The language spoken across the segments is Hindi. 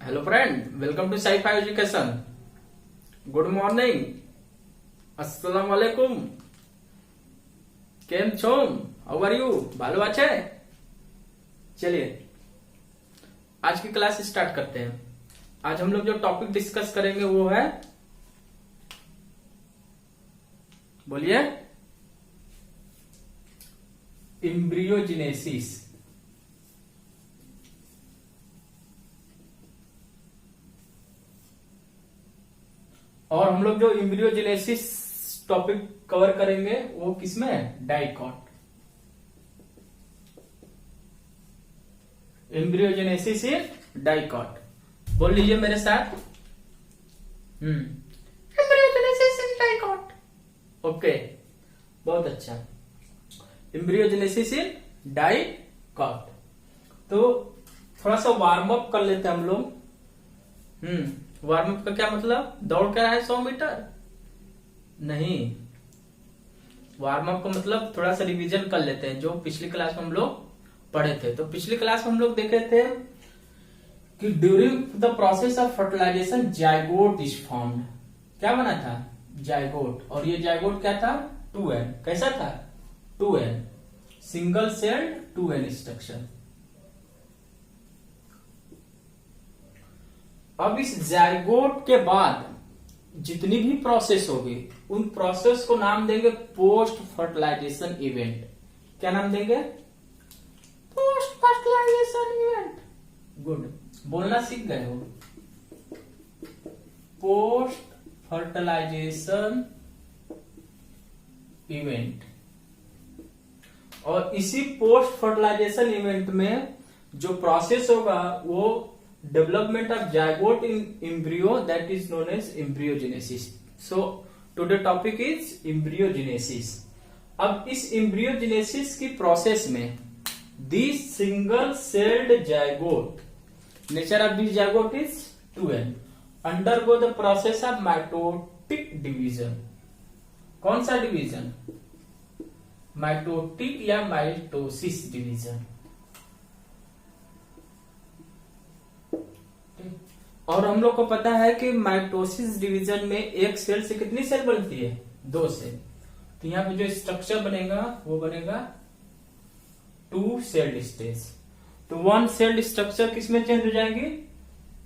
Hello friend, welcome to Saifa education. Good morning, अस्सलाम वालेकुम। केम छो, हाउ आर यू? भालो আছে? चलिए आज की क्लास स्टार्ट करते हैं। आज हम लोग जो टॉपिक डिस्कस करेंगे वो है, बोलिए, एम्ब्रियोजेनेसिस। और हम लोग जो एम्ब्रियोजेनेसिस टॉपिक कवर करेंगे वो किसमें है? डाइकॉट। Embryogenesis in dicot. बोल लीजिए मेरे साथ। Embryogenesis in dicot. ओके, बहुत अच्छा। Embryogenesis in dicot. तो थोड़ा सा वार्म अप कर लेते हैं हम लोग। वार्म अप का क्या मतलब? दौड़ कर आए 100 मीटर? नहीं, वार्म अप का मतलब थोड़ा सा रिवीजन कर लेते हैं जो पिछली क्लास में हम लोग पढ़े थे। तो पिछली क्लास में हम लोग देखे थे कि during the process of fertilization zygote is formed. क्या बना था? जाइगोट। और ये जाइगोट क्या था? 2n। कैसा था? 2n, single celled 2n structure. अब इस जाइगोट के बाद जितनी भी प्रोसेस होगी उन प्रोसेस को नाम देंगे पोस्ट फर्टिलाइजेशन इवेंट। क्या नाम देंगे? Post fertilization event. गुड, बोलना सीख गए हो। Post fertilization event. और इसी पोस्ट फर्टिलाइजेशन इवेंट में जो प्रोसेस होगा वो development of zygote in embryo, that is known as embryogenesis. So today topic is embryogenesis. अब इस एम्ब्रियोजेनेसिस की प्रोसेस में this single celled zygote, nature of this zygote is 2n, undergo the process of mitotic division. कौन सा डिवीजन? माइटोटिक या माइटोसिस डिवीजन। और हम लोग को पता है कि माइटोसिस डिवीजन में एक सेल से कितनी सेल बनती है? 2 सेल। तो यहां पे जो स्ट्रक्चर बनेगा वो बनेगा 2 सेल्ड स्टेज। तो 1 सेल्ड स्ट्रक्चर किसमें चेंज हो जाएंगी?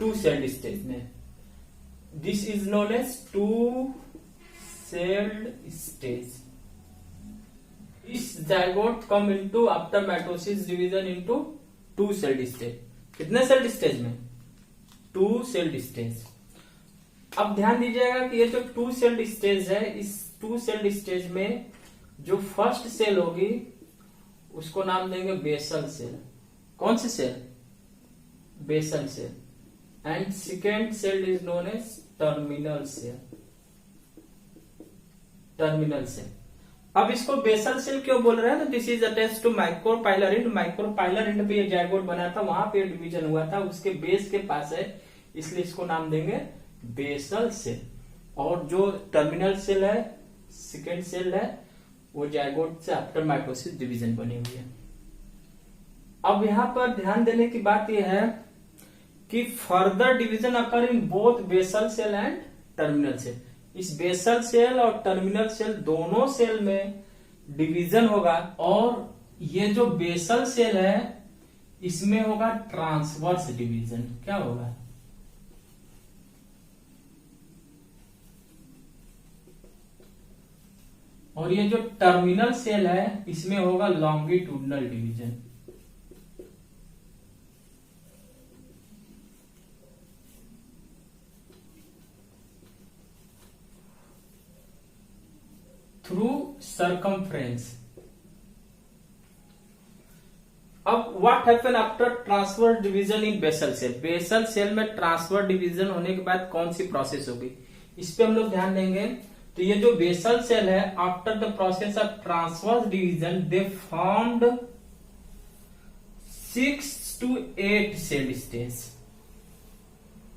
2 सेल्ड स्टेज में। This is known as 2 celled stage. इस zygote come into after mitosis division into 2 celled stage. कितने सेल्ड स्टेज में? 2 सेल्ड स्टेज। अब ध्यान दीजिएगा कि ये जो 2 सेल्ड स्टेज है, इस 2 सेल्ड स्टेज में जो फर्स्ट सेल होगी उसको नाम देंगे बेसल सेल। कौन सी cell? Basal cell. And second cell is known as terminal cell. Terminal cell. अब इसको बेसल सेल क्यों बोल रहे हैं? तो this is attached to micropylar end. Micropylar end पे ये जाइगोट बना था, वहां पे डिवीजन हुआ था, उसके बेस के पास है, इसलिए इसको नाम देंगे बेसल सेल। और जो टर्मिनल सेल है, सेकेंड सेल है, वो जाइगोट से आफ्टर माइटोसिस डिवीजन बनी हुई है। अब यहां पर ध्यान देने की बात यह है कि further division occur in both basal cell and terminal cell. इस बेसल सेल और टर्मिनल सेल दोनों सेल में डिवीजन होगा। और ये जो बेसल सेल है इसमें होगा ट्रांसवर्स डिवीजन। क्या होगा? और ये जो टर्मिनल सेल है इसमें होगा लॉन्गिट्यूडनल डिवीजन। Through circumference. अब what happen after transfer division in basal cell? Basal cell में ट्रांसफर डिवीजन होने के बाद कौन सी प्रोसेस होगी, इस पे हम लोग ध्यान देंगे। तो ये जो बेसल सेल है, after the process of transfer division they formed 6 to 8 cell stage.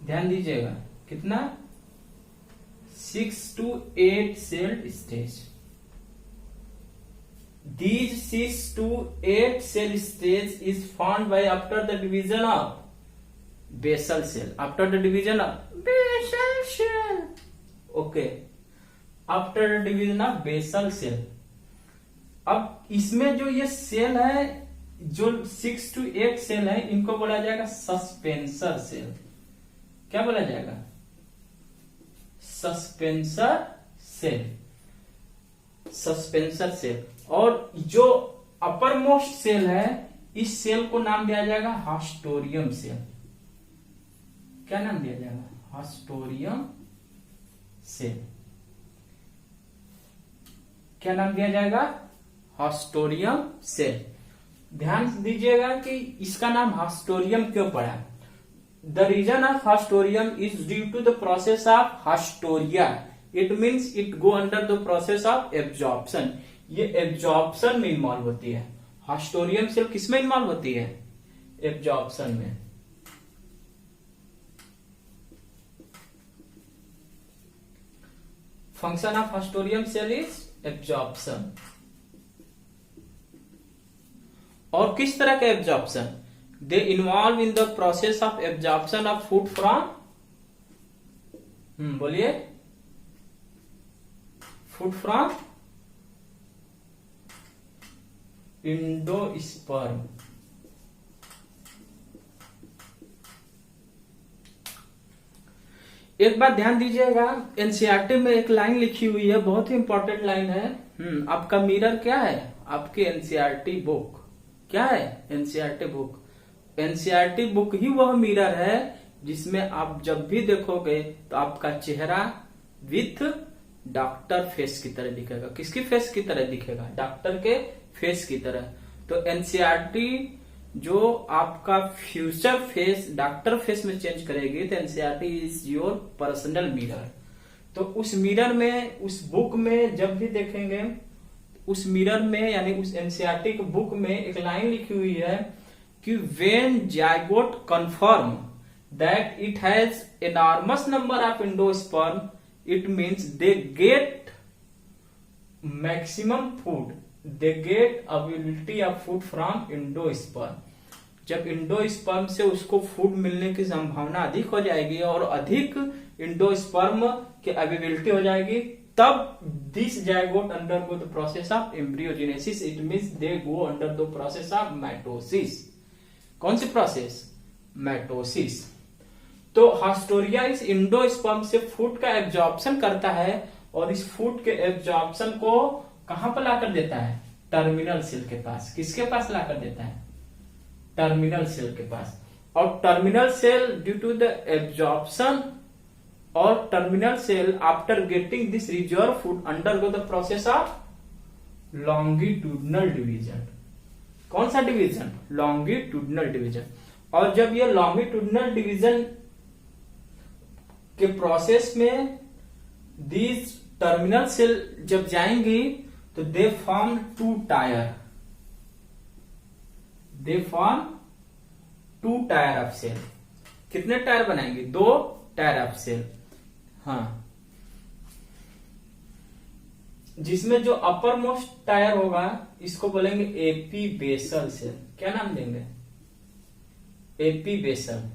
ध्यान दीजिएगा, कितना? 6 to 8 cell stage. These 6 to 8 cell stage is formed by after the division of basal cell, after the division of basal cell, okay, after the division of basal cell. अब इसमें जो ये सेल है, जो 6 to 8 सेल है, इनको बोला जाएगा सस्पेंसर सेल। क्या बोला जाएगा? Suspensor cell, suspensor cell. और जो अपर मोस्ट सेल है, इस सेल को नाम दिया जाएगा हास्टोरियम सेल। क्या नाम दिया जाएगा? Haustorium cell. क्या नाम दिया जाएगा? Haustorium cell. ध्यान दीजिएगा कि इसका नाम हास्टोरियम क्यों पड़ा। The reason of haustorium is due to the process of haustoria, it means it go under the process of absorption. ये एब्जॉर्प्शन में इन्वॉल्व होती है। हास्टोरियम सेल किसमें इन्वॉल्व होती है? एब्जॉर्प्शन में। Function of haustorium cell is absorption. और किस तरह का absorption? They involve in the process of absorption of food from, बोलिए, फूड फ्रॉम एंडोस्पर्म। एक बात ध्यान दीजिएगा, एनसीईआरटी में एक लाइन लिखी हुई है, बहुत ही इंपॉर्टेंट लाइन है। आपका मिरर क्या है? आपके एनसीईआरटी बुक। क्या है? NCERT book. एनसीईआरटी बुक ही वह मिरर है जिसमें आप जब भी देखोगे तो आपका चेहरा विथ डॉक्टर फेस की तरह दिखेगा। किसकी फेस की तरह दिखेगा? डॉक्टर के फेस की तरह। तो एनसीईआरटी जो आपका फ्यूचर फेस डॉक्टर फेस में चेंज करेगी, तो NCERT is your personal mirror. तो उस मिरर में, उस बुक में जब भी देखेंगे, उस मिरर में यानी उस एनसीईआरटी की बुक में एक लाइन लिखी हुई है कि when zygote confirm that it has enormous number of endosperm, it means they get maximum food, they get availability of food from endosperm. जब एंडोस्पर्म से उसको फूड मिलने की संभावना अधिक हो जाएगी और अधिक एंडोस्पर्म की अवेलेबिलिटी हो जाएगी, तब this zygote undergo the process of embryogenesis, it means they go under the process of mitosis. कौन सी प्रोसेस? माइटोसिस। तो हास्टोरिया इस एंडोस्पर्म से फूड का एब्जॉर्प्शन करता है और इस फूड के एब्जॉर्प्शन को कहां पर लाकर देता है? टर्मिनल सेल के पास। किसके पास लाकर देता है? टर्मिनल सेल के पास। और terminal cell due to the absorption और terminal cell after getting this reserve food undergo the process of longitudinal division. कौन सा डिवीजन? Longitudinal division. और जब ये लॉन्गिट्यूडनल डिवीजन के प्रोसेस में दिस टर्मिनल सेल जब जाएंगी तो they form 2 tier, they form 2 tier of cell. कितने टायर बनाएंगे? 2 टायर ऑफ सेल। हाँ, जिसमें जो अपर मोस्ट टायर होगा इसको बोलेंगे एपी बेसल सेल। क्या नाम देंगे? Epibasal.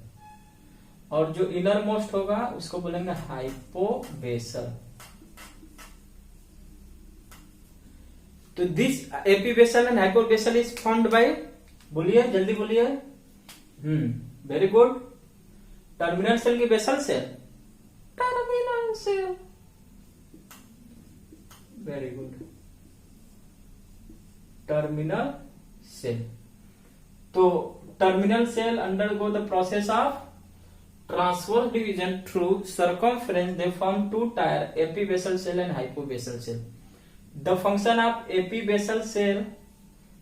और जो इनर मोस्ट होगा उसको बोलेंगे हाइपोबेसल। तो this epibasal and hypobasal is formed by, बोलिए जल्दी बोलिए। Very good. टर्मिनल सेल की basal cell, terminal cell, very good, terminal cell. तो terminal cell undergo the process of transverse division through circumference, they form 2 tier epibasal cell and hypobasal cell. The function of epibasal cell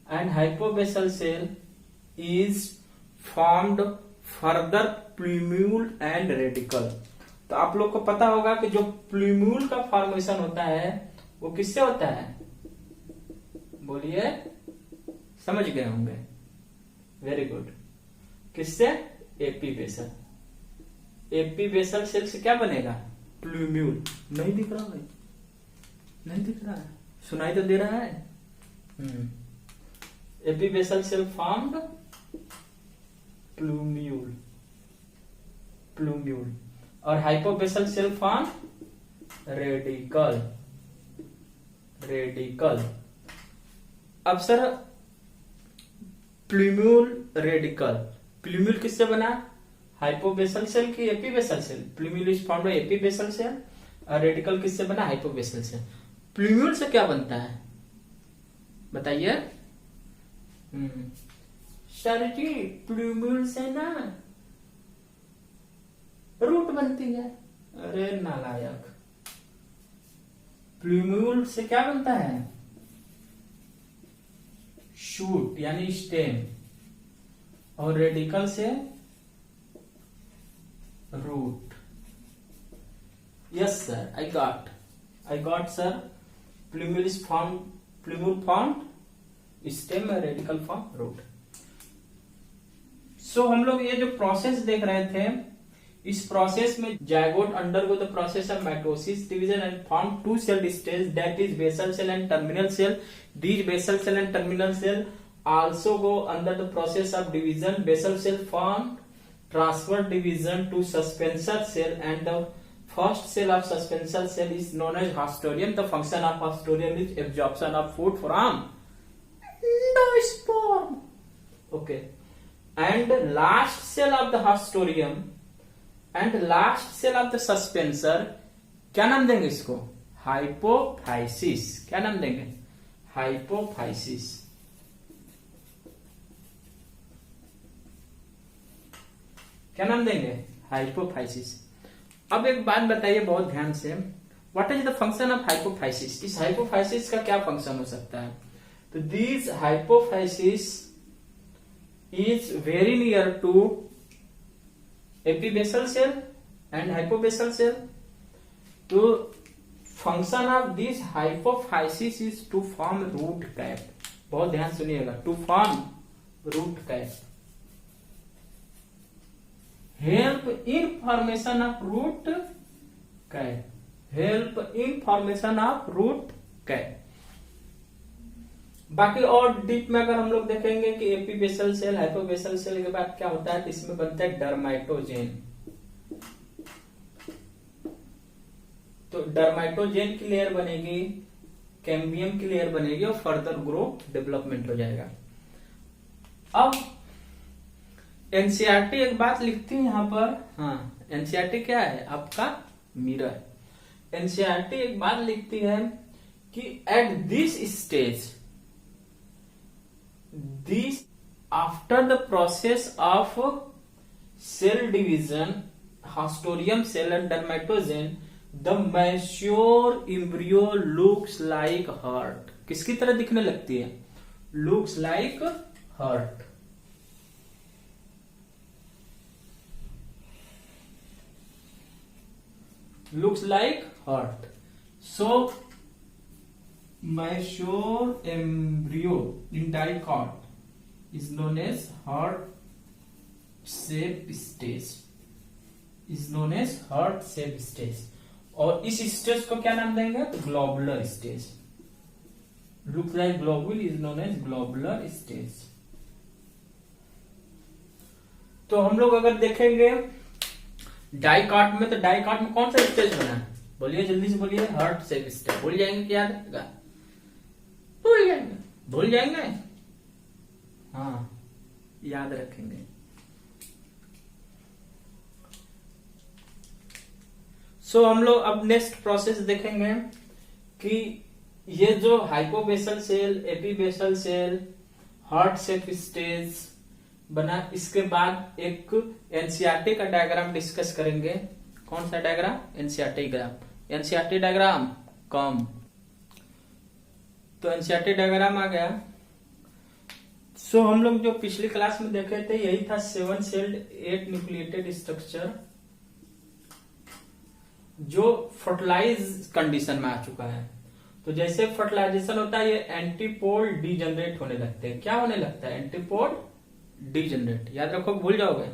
and hypobasal cell is formed further plumule and radicle. तो आप लोग को पता होगा कि जो प्लूम्यूल का फॉर्मेशन होता है वो किससे होता है? बोलिए, समझ गए होंगे। Very good. किससे? एपीबेसल। एपीबेसल सेल से क्या बनेगा? प्लूम्यूल। नहीं दिख रहा भाई? नहीं दिख रहा है? सुनाई तो दे रहा है। Epibasal cell formed plumule. Plumule. और हाइपोबेसल सेल फॉर्म रेडिकल। अब सर प्लूम्यूल रेडिकल, प्लूम्यूल किससे बना? हाइपोबेसल सेल की epibasal cell? Plumule is found by epibasal cell. और रेडिकल किससे बना? Hypobasal cell. प्लूम्यूल से क्या बनता है बताइए? सर जी प्लूम्यूल से ना रूट बनती है। अरे नालायक, प्लूम्यूल से क्या बनता है? शूट यानी स्टेम। और रेडिकल से root. Yes sir, I got sir. Plumule is found stem और रेडिकल फॉर्म रूट। सो हम लोग ये जो प्रोसेस देख रहे थे, इस प्रोसेस में zygote undergo the process of mitosis division and form two cell stage, that is basal cell and terminal cell. These basal cell and terminal cell also go under the process of division. Basal cell form transfer division to suspensor cell, and the first cell of suspensor cell is known as haustorium. The function of haustorium is absorption of food from endosperm. Okay. And last cell of the haustorium and last cell of the suspensor, क्या नाम देंगे इसको? हाइपोफाइसिस। क्या नाम देंगे? हाइपोफाइसिस। क्या नाम देंगे? हाइपोफाइसिस। अब एक बात बताइए बहुत ध्यान से, what is the function of hypophysis? इस हाइपोफाइसिस का क्या फंक्शन हो सकता है? तो this hypophysis is very near to epibasal cell and hypobasal cell. तो function of this hypophysis is to form root cap. बहुत ध्यान सुनिएगा, to form root cap, help in formation of root cap, help in formation of root cap. बाकी और डीप में अगर हम लोग देखेंगे कि एपीबेसल सेल हाइपोबेसल सेल के बाद क्या होता है, तो इसमें बनता है डर्माइटोजेन। तो डर्माइटोजेन की लेयर बनेगी, कैम्बियम की लेयर बनेगी और फर्दर ग्रो डेवलपमेंट हो जाएगा। अब एनसीईआरटी एक बात लिखती है यहां पर, हाँ एनसीईआरटी क्या है? आपका मिरर। एनसीईआरटी एक बात लिखती है कि at this stage, this after the process of cell division, haustorium cell and dermatogen, the mature embryo looks like heart. किसकी तरह दिखने लगती है? Looks like heart. Looks like heart. So mature embryo in dicot is known as heart shape stage, is known as heart shape stage. और इस स्टेज को क्या नाम देंगे? तो globular stage. Look like globule is known as globular stage. तो हम लोग अगर देखेंगे डाइकॉट में, तो डाइकॉट में कौन सा स्टेज बना है? बोलिए जल्दी से बोलिए। Heart shape stage. भूल जाएंगे क्या? याद रहेगा? भूल जाएंगे। हाँ याद रखेंगे। सो हम लोग अब नेक्स्ट प्रोसेस देखेंगे कि ये जो hypobasal cell, epibasal cell, heart shape stage बना, इसके बाद एक एनसीईआरटी का डायग्राम डिस्कस करेंगे। कौन सा डायग्राम? एनसीईआरटी ग्राम। एनसीईआरटी डायग्राम कम। तो एनसीईआरटी डायग्राम आ गया। सो हम लोग जो पिछली क्लास में देखे थे यही था 7 सेल्ड 8 न्यूक्लिएटेड स्ट्रक्चर, जो फर्टिलाइज कंडीशन में आ चुका है। तो जैसे फर्टिलाइजेशन होता है, ये एंटीपोड डीजनरेट होने लगते हैं। क्या होने लगता है? Antipode degenerate. याद रखो, भूल जाओगे।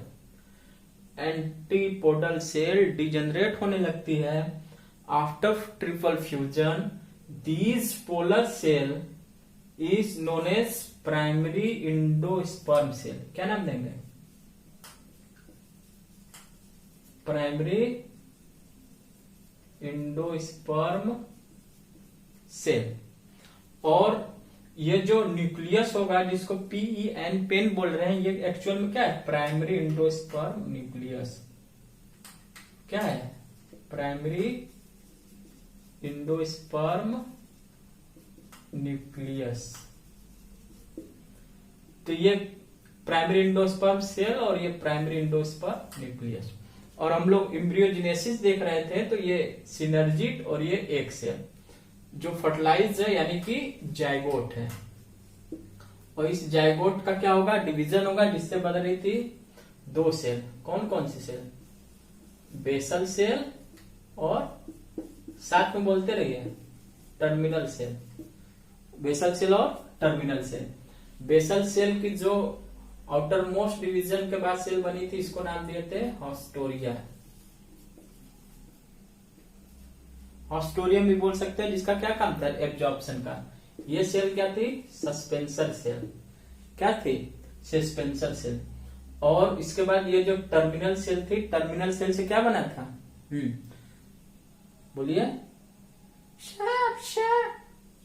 एंटीपोडल सेल डीजनरेट होने लगती है after triple fusion. These polar cell is known as primary endosperm cell. क्या नाम देंगे? Primary endosperm cell. और ये जो न्यूक्लियस होगा जिसको PEN पेन बोल रहे हैं, ये एक्चुअल में क्या है? Primary endosperm nucleus. क्या है? Primary endosperm nucleus. तो ये प्राइमरी एंडोस्पर्म सेल और ये प्राइमरी एंडोस्पर्म न्यूक्लियस। और हम लोग एम्ब्रियोजेनेसिस देख रहे थे, तो ये सिनर्जिड और ये एक सेल जो फर्टिलाइज है यानी कि जाइगोट है। और इस जाइगोट का क्या होगा? डिवीजन होगा, जिससे बन रही थी 2 सेल। कौन कौन सी सेल? बेसल सेल और साथ में बोलते रहिए टर्मिनल सेल। बेसल सेल और टर्मिनल सेल। बेसल सेल की जो आउटर मोस्ट डिवीजन के बाद सेल बनी थी, इसको नाम दिए थे हॉस्टोरिया। हॉस्टोरियम भी बोल सकते हैं, जिसका क्या काम था? एब्जॉर्प्शन का। ये सेल क्या थी? Suspensor cell. क्या थी? Suspensor cell. और इसके बाद ये जो टर्मिनल सेल थी, टर्मिनल सेल से क्या बना था? बोलिए।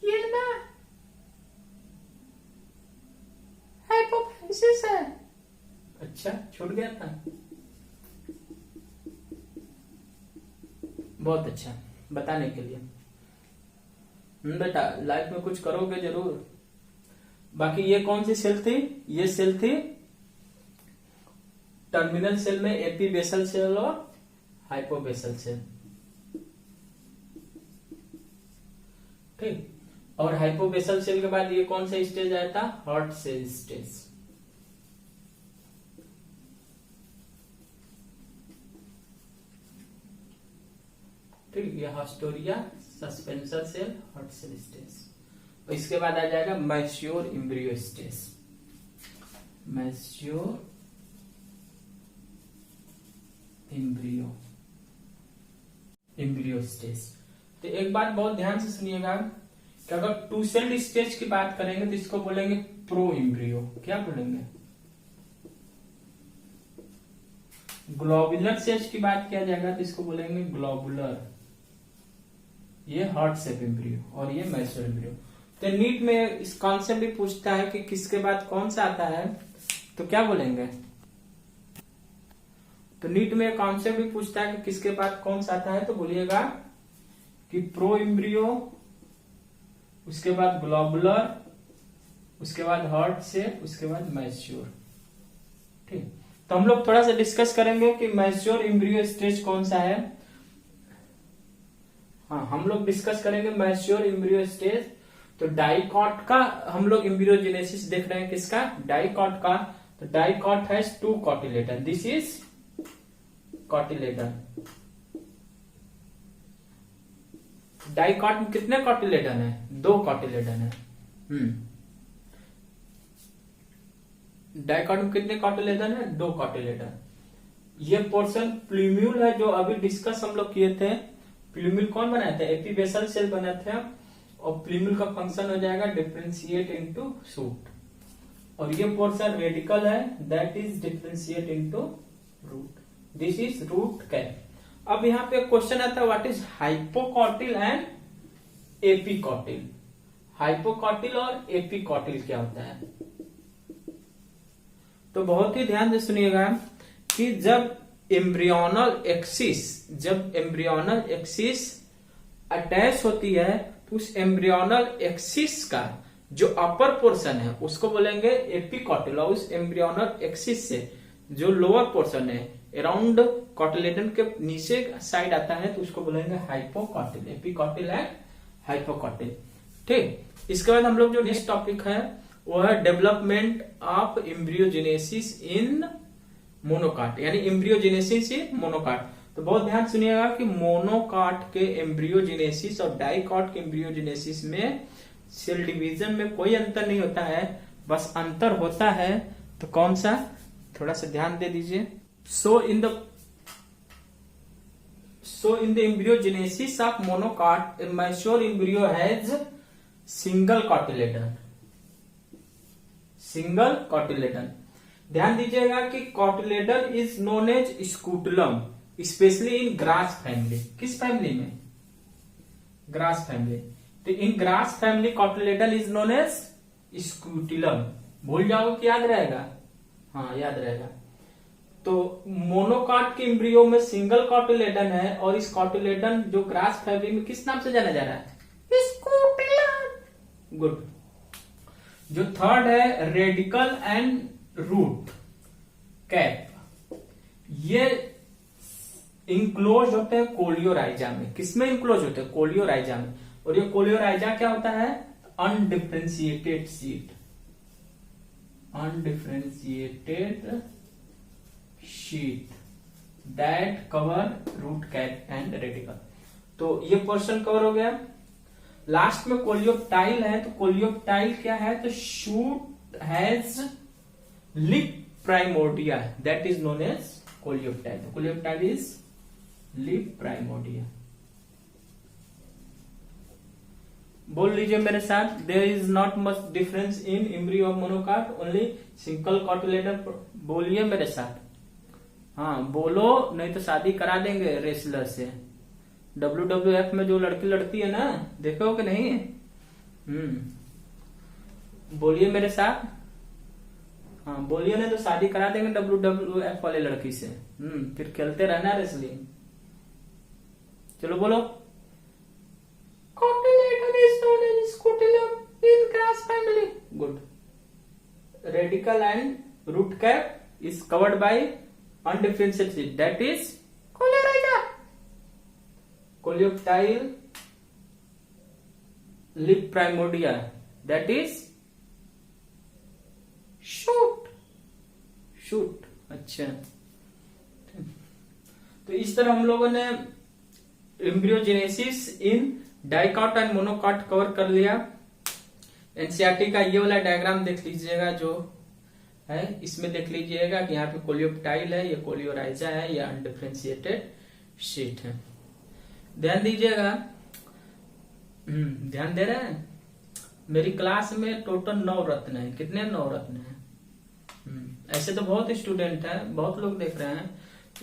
ये ना हाइपोफाइसिस है। अच्छा, छूट गया था। बहुत अच्छा बताने के लिए। बेटा लाइफ में कुछ करोगे जरूर। बाकी ये कौन सी सेल थी? ये सेल थी टर्मिनल सेल में एपीबेसल सेल और हाइपोबेसल सेल। ठीक। और हाइपोबेसल सेल के बाद ये कौन सा स्टेज आया था? Heart cell stage. ठीक। ये haustoria, suspensor cell, heart cell stage. और इसके बाद आ जाएगा mature embryo stage. Mature embryo stage. तो एक बात बहुत ध्यान से सुनिएगा कि अगर 2 सेल्ड स्टेज की बात करेंगे तो इसको बोलेंगे प्रो एम्ब्रियो। क्या बोलेंगे? ग्लोबुलर स्टेज की बात किया जाएगा तो इसको बोलेंगे ग्लोबुलर। ये हार्ट शेप एम्ब्रियो और ये मैच्योर एम्ब्रियो। तो नीट में इस कॉन्सेप्ट भी पूछता है कि किसके बाद कौन सा आता है, तो क्या बोलेंगे? तो नीट में कॉन्सेप्ट भी पूछता है कि किसके बाद कौन सा आता है, तो बोलिएगा कि प्रो एम्ब्रियो, उसके बाद ग्लोबुलर, उसके बाद हार्ट शेप, उसके बाद मैच्योर। ठीक। तो हम लोग थोड़ा सा डिस्कस करेंगे कि मैच्योर एम्ब्रियो स्टेज कौन सा है। हाँ, हम लोग डिस्कस करेंगे मैच्योर एम्ब्रियो स्टेज। तो डाइकॉट का हम लोग एम्ब्रियोजेनेसिस देख रहे हैं। किसका? डाइकॉट का। तो dicot has 2 cotyledon. This is cotyledon. Dicot में कितने कॉटिलेडन है? 2 कॉटिलेडन है। डाइकॉट में कितने कॉटिलेडन है? 2 कॉटिलेडन। ये पोर्शन प्लूम्यूल है, जो अभी डिस्कस हम लोग किए थे। प्लूम्यूल कौन बनाया था? एपीबेसल सेल बनाए थे। और प्लूम्यूल का फंक्शन हो जाएगा डिफरेंशिएट इनटू शूट। और ये पोर्शन रेडिकल है, that is differentiate into root. This is root cap. अब यहाँ पे क्वेश्चन आता है, what is hypocotyl and epicotyl? Hypocotyl और एपीकॉटिल क्या होता है? तो बहुत ही ध्यान से सुनिएगा कि जब एम्ब्रियोनल एक्सिस अटैच होती है, तो उस एम्ब्रियोनल एक्सिस का जो अपर पोर्शन है उसको बोलेंगे एपीकॉटिल। और उस एम्ब्रियोनल एक्सिस से जो लोअर पोर्शन है अराउंड कॉटिलेडन के नीचे साइड आता है, तो उसको बोलेंगे हाइपोकॉटिल। एपीकॉटिल एंड हाइपोकॉटिल। ठीक। इसके बाद हम लोग जो नेक्स्ट टॉपिक है वो है development of embryogenesis in monocot, यानी एम्ब्रियोजेनेसिस इन मोनोकाट। तो बहुत ध्यान सुनिएगा कि मोनोकाट के एम्ब्रियोजेनेसिस और डाइकॉट के एम्ब्रियोजेनेसिस में सेल डिवीजन में कोई अंतर नहीं होता है, बस अंतर होता है तो कौन सा? थोड़ा सा ध्यान दे दीजिए। So in the embryogenesis of monocot, mature embryo has single cotyledon. ध्यान दीजिएगा कि cotyledon is known as scutellum. Specially in grass family. किस फैमिली में? Grass family. तो in grass family cotyledon is known as scutellum. भूल जाओ कि याद रहेगा? हाँ याद रहेगा। तो मोनोकॉट के एम्ब्रियो में सिंगल कॉटिलेडन है और इस कॉटिलेडन जो ग्रास फैमिली में किस नाम से जाना जा रहा है? स्क्यूटिलम। गुड। जो थर्ड है रेडिकल एंड रूट कैप। ये इंक्लोज होते हैं कोलियोराइजा में। किसमें इंक्लोज होते हैं? कोलियोराइजा में। और ये कोलियोराइजा क्या होता है? Undifferentiated sheath. Undifferentiated sheath that cover root cap and radicle. तो ये पोर्शन कवर हो गया। लास्ट में कोलियोप्टाइल है। तो कोलियोप्टाइल क्या है? तो shoot has leaf primordia, that is known as coleoptile. तो कोलियोप्टाइल इज लिप प्राइमोर्डिया। बोल लीजिए मेरे साथ, there is not much difference in embryo of monocot, only single cotyledon. बोलिए मेरे साथ। हाँ बोलो, नहीं तो शादी करा देंगे रेसलर से। WWF में जो लड़की लड़ती है ना, देखो कि नहीं? बोलिए मेरे साथ। हाँ बोलिए, नहीं तो शादी करा देंगे WWF वाले लड़की से। फिर खेलते रहना रेसलिंग। चलो बोलो। Cotyledon is known as scutellum in grass family. Good. Radical and root cap is covered by undifferentiated sheet. That is coleorhiza. Coleoptile lip primordia. That is shoot. Shoot. अच्छा। तो इस तरह हम लोगों ने embryogenesis in dicot and monocot cover कर लिया। एनसीईआरटी का ये वाला डायग्राम देख लीजिएगा जो है, इसमें देख लीजिएगा कि यहाँ पे कोलियोप्टाइल है, ये कोलियोराइजा है, ये अनडिफरेंशिएटेड शीट है। ध्यान दीजिएगा। ध्यान दे रहे हैं? मेरी क्लास में टोटल 9 रत्न है। कितने? 9 रत्न है। ऐसे तो बहुत स्टूडेंट है, बहुत लोग देख रहे हैं,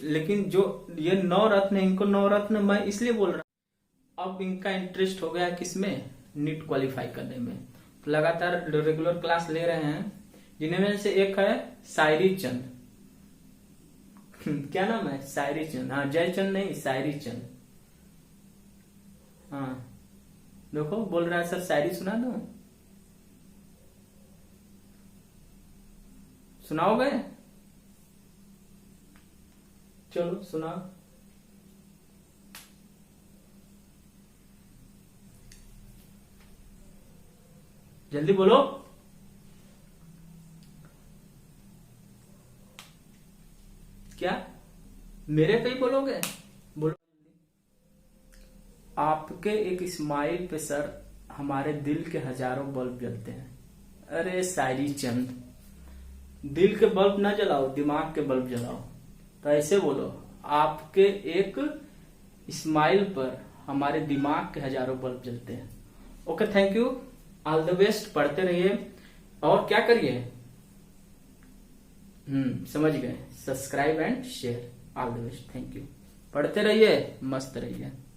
लेकिन जो ये 9 रत्न है, इनको 9 रत्न मैं इसलिए बोल रहा हूं, अब इनका इंटरेस्ट हो गया किसमें? नीट क्वालिफाई करने में। तो लगातार रेगुलर क्लास ले रहे हैं, जिनमें से एक है सायरी चंद। क्या नाम है? सायरी चंद। हाँ जयचंद नहीं, सायरी चंद। हाँ देखो बोल रहा है सर शायरी सुना दो। सुनाओगे? चलो सुनाओ। जल्दी बोलो। क्या मेरे पे ही बोलोगे? बोलो। आपके एक स्माइल पे सर हमारे दिल के हजारों बल्ब जलते हैं। अरे शायरी चंद, दिल के बल्ब ना जलाओ, दिमाग के बल्ब जलाओ। तो ऐसे बोलो, आपके एक स्माइल पर हमारे दिमाग के हजारों बल्ब जलते हैं। Okay thank you, all the best. पढ़ते रहिए और क्या करिए? समझ गए। Subscribe and share. All the best, thank you. पढ़ते रहिए, मस्त रहिए।